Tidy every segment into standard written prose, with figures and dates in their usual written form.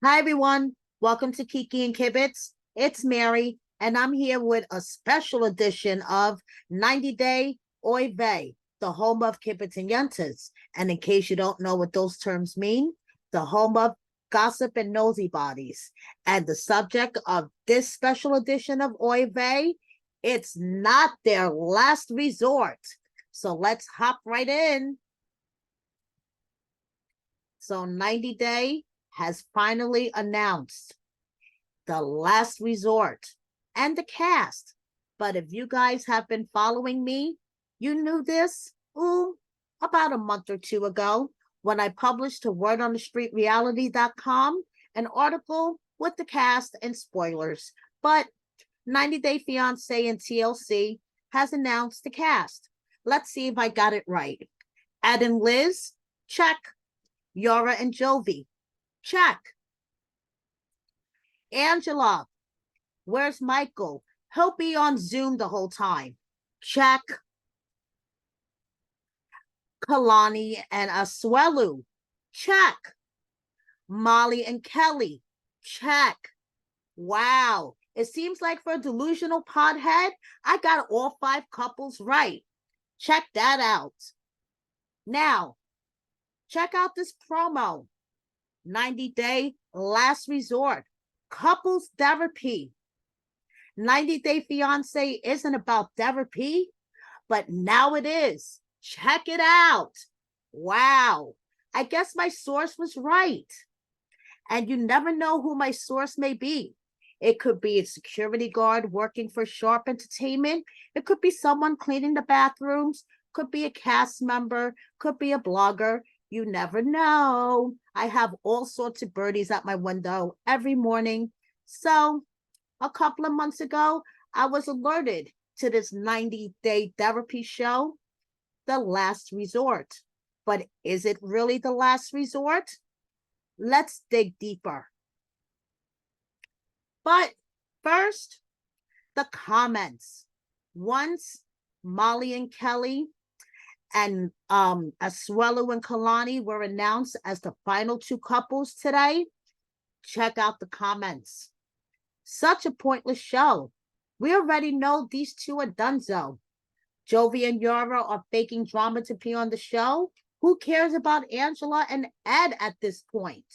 Hi, everyone. Welcome to Kiki and Kibitz. It's Mary, and I'm here with a special edition of 90 Day Oy Vey, the home of Kibitz and Yentas. And in case you don't know what those terms mean, the home of gossip and nosy bodies. And the subject of this special edition of Oy Vey, it's not their last resort. So let's hop right in. So 90 Day has finally announced the last resort and the cast. But if you guys have been following me, you knew this about a month or two ago when I published to wordonthestreetreality.com an article with the cast and spoilers. But 90 Day Fiancé and TLC has announced the cast. Let's see if I got it right. Ed and Liz, check. Yara and Jovi, check. Angela, where's Michael? He'll be on Zoom the whole time. Check. Kalani and Asuelu, check. Molly and Kelly, check. Wow. It seems like for a delusional podhead, I got all 5 couples right. Check that out. Now, check out this promo. 90 Day Last Resort. Couples therapy. 90 Day Fiancé isn't about therapy, but now it is. Check it out. Wow. I guess my source was right. And you never know who my source may be. It could be a security guard working for Sharp Entertainment. It could be someone cleaning the bathrooms. Could be a cast member. Could be a blogger. You never know. I have all sorts of birdies at my window every morning. So a couple of months ago, I was alerted to this 90-day therapy show, The Last Resort. But is it really the last resort? Let's dig deeper. But first, the comments. Once Molly and Kelly and Asuelu and Kalani were announced as the final 2 couples today, check out the comments. Such a pointless show. We already know these 2 are donezo. Jovi and Yara are faking drama to be on the show. Who cares about Angela and Ed at this point?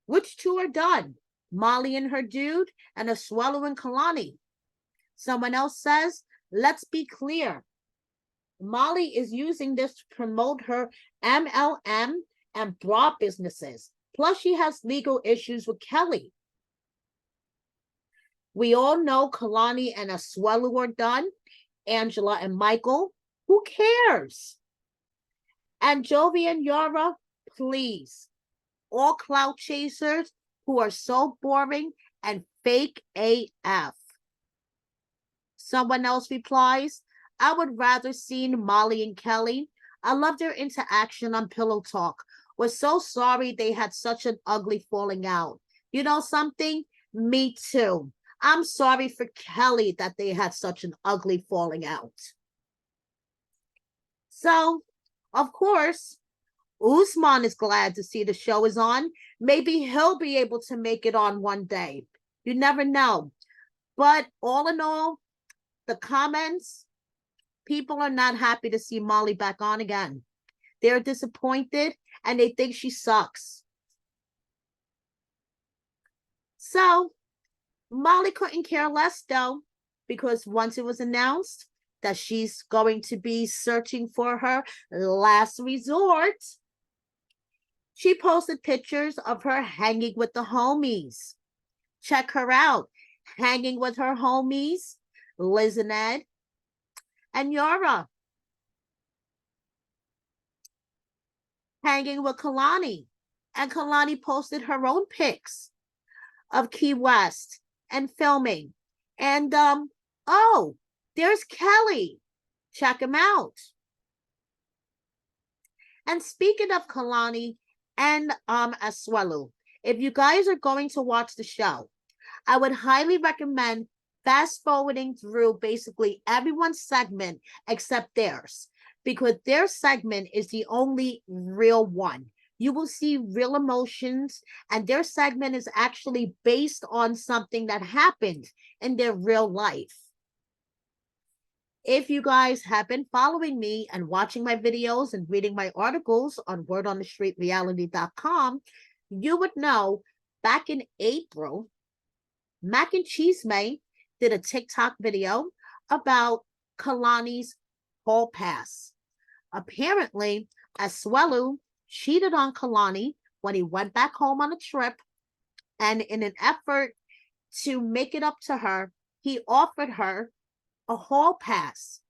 Which 2 are done? Molly and her dude, and Asuelu and Kalani. Someone else says, let's be clear. Molly is using this to promote her MLM and bra businesses. Plus, she has legal issues with Kelly. We all know Kalani and Asuelu are done. Angela and Michael, who cares? And Jovi and Yara, please. All clout chasers who are so boring and fake AF. Someone else replies, I would rather see Molly and Kelly. I love their interaction on Pillow Talk. Was so sorry they had such an ugly falling out. You know something? Me too. I'm sorry for Kelly that they had such an ugly falling out. So, of course, Usman is glad to see the show is on. Maybe he'll be able to make it on one day. You never know. But all in all, the comments, people are not happy to see Molly back on again. They're disappointed and they think she sucks. So Molly couldn't care less though, because once it was announced that she's going to be searching for her last resort, she posted pictures of her hanging with the homies. Check her out, hanging with her homies, Liz and Ed, and Yara. Hanging with Kalani. And Kalani posted her own pics of Key West and filming. And oh, there's Kelly. Check him out. And speaking of Kalani and Asuelu, if you guys are going to watch the show, I would highly recommend fast forwarding through basically everyone's segment except theirs, because their segment is the only real one. You will see real emotions, and their segment is actually based on something that happened in their real life. If you guys have been following me and watching my videos and reading my articles on wordonthestreetreality.com, you would know back in April, Mac and Cheese May did a TikTok video about Kalani's hall pass. Apparently, Asuelu cheated on Kalani when he went back home on a trip, and in an effort to make it up to her, he offered her a hall pass,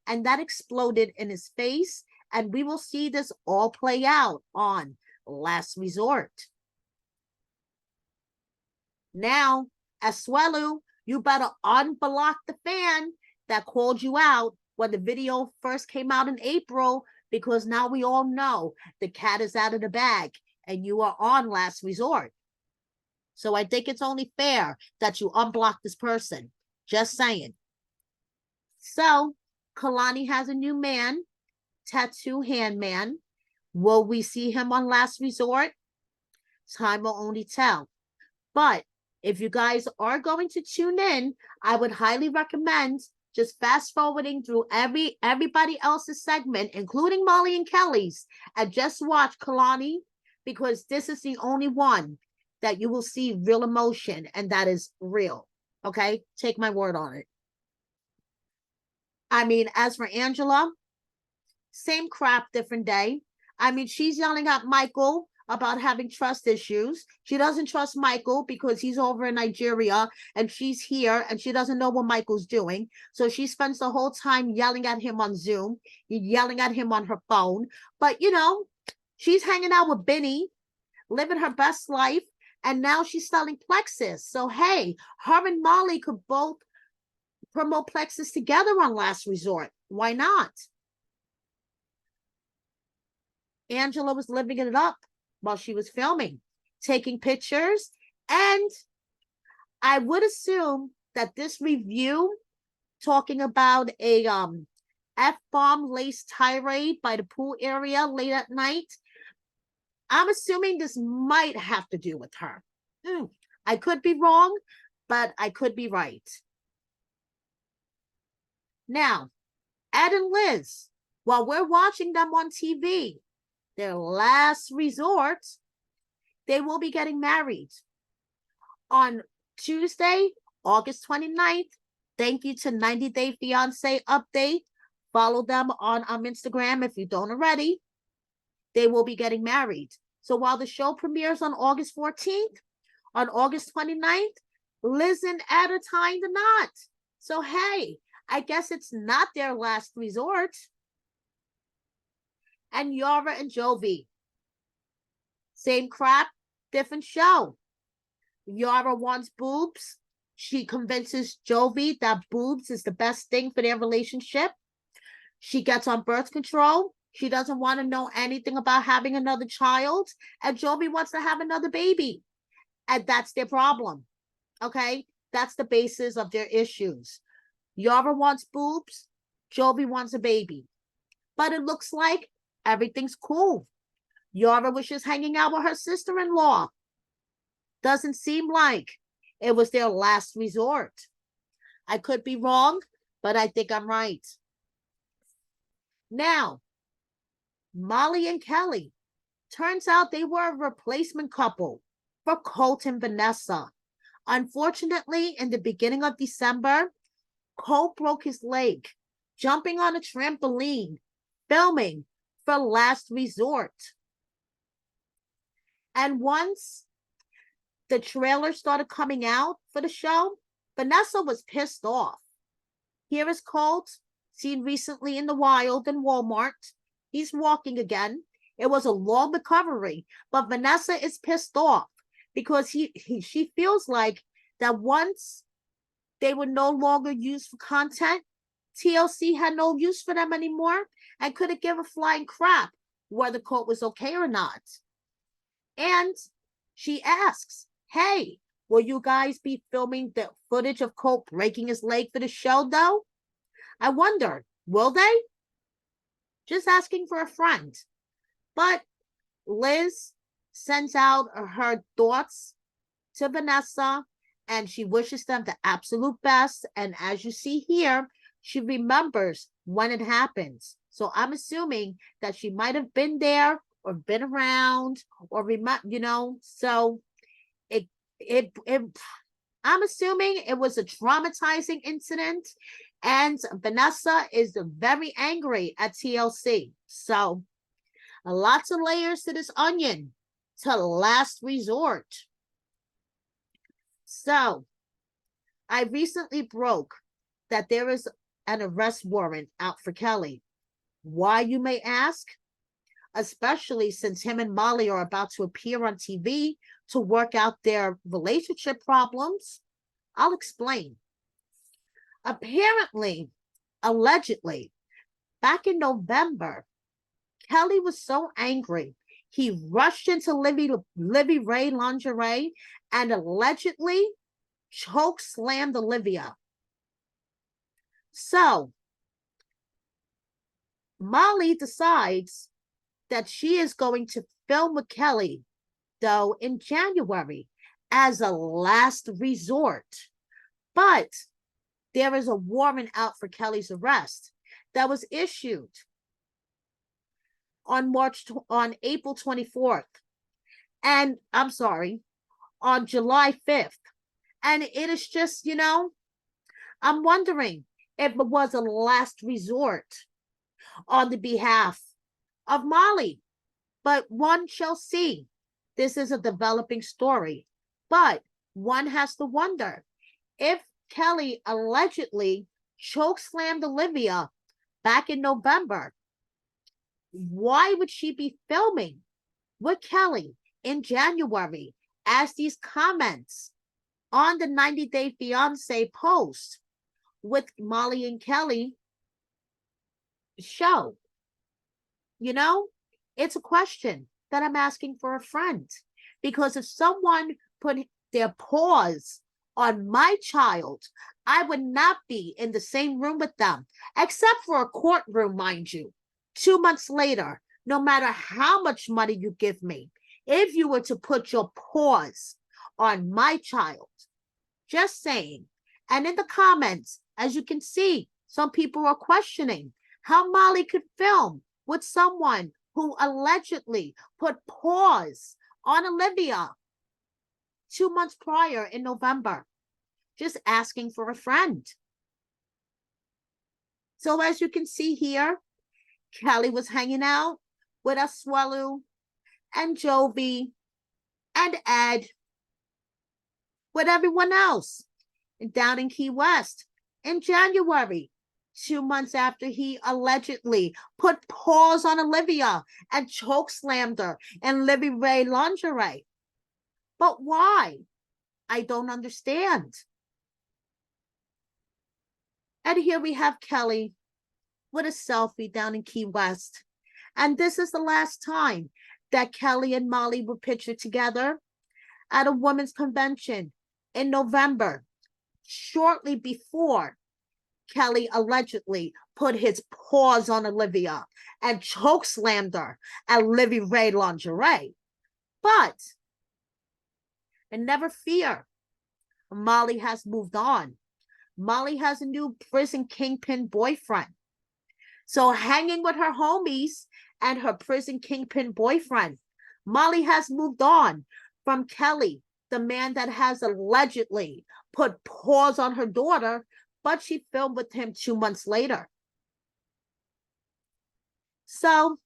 and that exploded in his face, and we will see this all play out on Last Resort. Now, Asuelu, you better unblock the fan that called you out when the video first came out in April, because now we all know the cat is out of the bag and you are on Last Resort. So I think it's only fair that you unblock this person. Just saying. So Kalani has a new man, Tattoo Handman. Will we see him on Last Resort? Time will only tell. But if you guys are going to tune in, I would highly recommend just fast forwarding through everybody else's segment, including Molly and Kelly's, and just watch Kalani, because this is the only one that you will see real emotion, and that is real. Okay, take my word on it. I mean, as for Angela, same crap, different day. I mean, she's yelling at Michael about having trust issues. She doesn't trust Michael because he's over in Nigeria and she's here and she doesn't know what Michael's doing. So she spends the whole time yelling at him on Zoom, yelling at him on her phone. But, you know, she's hanging out with Benny, living her best life, and now she's selling Plexus. So, hey, her and Molly could both promote Plexus together on Last Resort. Why not? Angela was living it up while she was filming, taking pictures. And I would assume that this review talking about a F-bomb laced tirade by the pool area late at night, I'm assuming this might have to do with her. I could be wrong, but I could be right. Now, Ed and Liz, while we're watching them on TV, their last resort, they will be getting married on Tuesday, August 29th. Thank you to 90 Day Fiance Update. Follow them on Instagram if you don't already. They will be getting married. So while the show premieres on August 14th, on August 29th, Liz and Ed are tying the knot. So hey, I guess it's not their last resort. And Yara and Jovi, same crap, different show. Yara wants boobs. She convinces Jovi that boobs is the best thing for their relationship. She gets on birth control. She doesn't want to know anything about having another child. And Jovi wants to have another baby. And that's their problem. Okay? That's the basis of their issues. Yara wants boobs. Jovi wants a baby. But it looks like everything's cool. Yara was just hanging out with her sister-in-law. Doesn't seem like it was their last resort. I could be wrong, but I think I'm right. Now, Molly and Kelly. Turns out they were a replacement couple for Colt and Vanessa. Unfortunately, in the beginning of December, Colt broke his leg jumping on a trampoline, filming for Last Resort. And once the trailer started coming out for the show, Vanessa was pissed off. Here is Colt, seen recently in the wild in Walmart. He's walking again. It was a long recovery, but Vanessa is pissed off because she feels like that once they were no longer used for content, TLC had no use for them anymore and couldn't give a flying crap whether Colt was okay or not. And she asks, hey, will you guys be filming the footage of Colt breaking his leg for the show, though? I wonder, will they? Just asking for a friend. But Liz sends out her thoughts to Vanessa and she wishes them the absolute best. And as you see here, she remembers when it happens. So I'm assuming that she might have been there or been around or so it I'm assuming it was a traumatizing incident and Vanessa is very angry at TLC. So lots of layers to this onion to last resort. So I recently broke that there is an arrest warrant out for Kelly. Why, you may ask? Especially since him and Molly are about to appear on TV to work out their relationship problems. I'll explain. Apparently, allegedly, back in November, Kelly was so angry, he rushed into Livy Ray lingerie and allegedly choke slammed Olivia. So, Molly decides that she is going to film with Kelly, though, in January as a last resort. But there is a warrant out for Kelly's arrest that was issued on April 24th. And I'm sorry, on July 5th. And it is just, I'm wondering if it was a last resort on the behalf of Molly. But one shall see. This is a developing story. But one has to wonder if Kelly allegedly chokeslammed Olivia back in November, why would she be filming with Kelly in January as these comments on the 90 Day Fiancé post with Molly and Kelly show? It's a question that I'm asking for a friend. Because if someone put their paws on my child, I would not be in the same room with them, except for a courtroom, mind you. 2 months later, no matter how much money you give me, if you were to put your paws on my child, just saying. And in the comments, as you can see, some people are questioning how Molly could film with someone who allegedly put paws on Olivia 2 months prior in November. Just asking for a friend. So as you can see here, Kelly was hanging out with Asuelu and Jovi and Ed, with everyone else down in Key West in January, 2 months after he allegedly put paws on Olivia and chokeslammed her in Livy Ray lingerie. But why? I don't understand. And here we have Kelly with a selfie down in Key West. And this is the last time that Kelly and Molly were pictured together at a women's convention in November, shortly before Kelly allegedly put his paws on Olivia and chokeslammed her at Livy Ray lingerie. But, and never fear, Molly has moved on. Molly has a new prison kingpin boyfriend. So hanging with her homies and her prison kingpin boyfriend, Molly has moved on from Kelly, the man that has allegedly put paws on her daughter, but she filmed with him 2 months later. So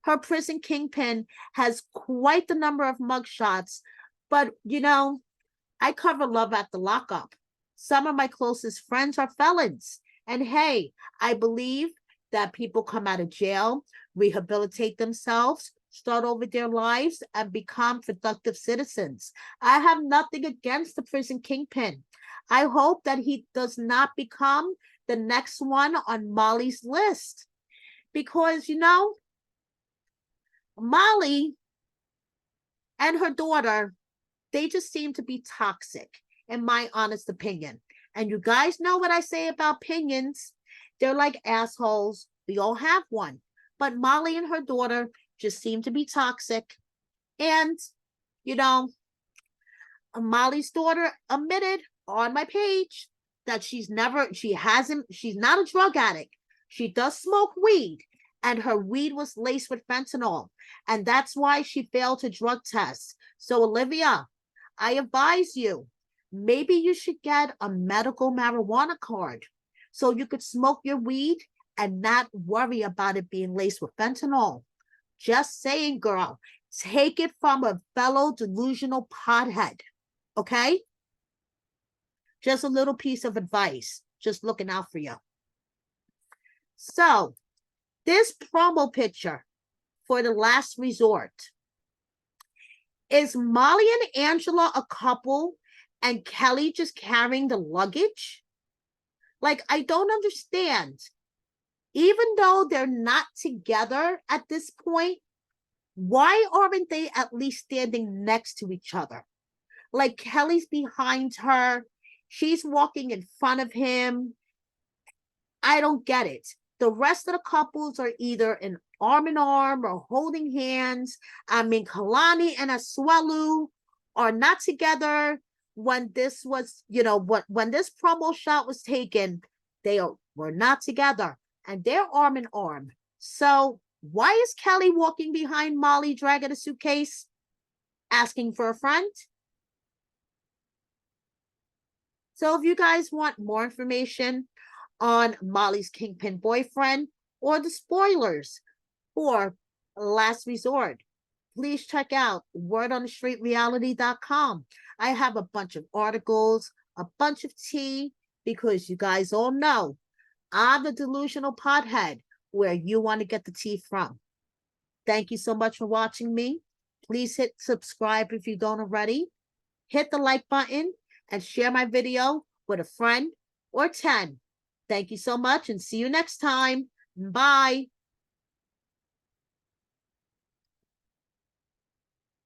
her prison kingpin has quite the number of mugshots, but I cover love at the lockup. Some of my closest friends are felons. And hey, I believe that people come out of jail, rehabilitate themselves, start over their lives, and become productive citizens. I have nothing against the prison kingpin. I hope that he does not become the next one on Molly's list. Because, Molly and her daughter, they just seem to be toxic, in my honest opinion. And you guys know what I say about opinions. They're like assholes. We all have one. But Molly and her daughter just seem to be toxic. And, you know, Molly's daughter admitted on my page that she's not a drug addict. She does smoke weed, and her weed was laced with fentanyl. And that's why she failed to drug test. So, Olivia, I advise you, maybe you should get a medical marijuana card so you could smoke your weed and not worry about it being laced with fentanyl. Just saying, girl, take it from a fellow delusional pothead. Okay? Just a little piece of advice. Just looking out for you. So, this promo picture for The Last Resort. Is Molly and Angela a couple and Kelly just carrying the luggage? Like, I don't understand. Even though they're not together at this point, why aren't they at least standing next to each other? Like, Kelly's behind her. She's walking in front of him. I don't get it. The rest of the couples are either in arm in arm or holding hands. I mean, Kalani and Asuelu are not together. When this was, when this promo shot was taken, they were not together, and they're arm in arm. So why is Kelly walking behind Molly, dragging a suitcase, asking for a friend? So if you guys want more information on Molly's kingpin boyfriend or the spoilers for Last Resort, please check out wordonthestreetreality.com. I have a bunch of articles, a bunch of tea, because you guys all know I'm the delusional pothead where you want to get the tea from. Thank you so much for watching me. Please hit subscribe if you don't already. Hit the like button and share my video with a friend or 10. Thank you so much and see you next time. Bye.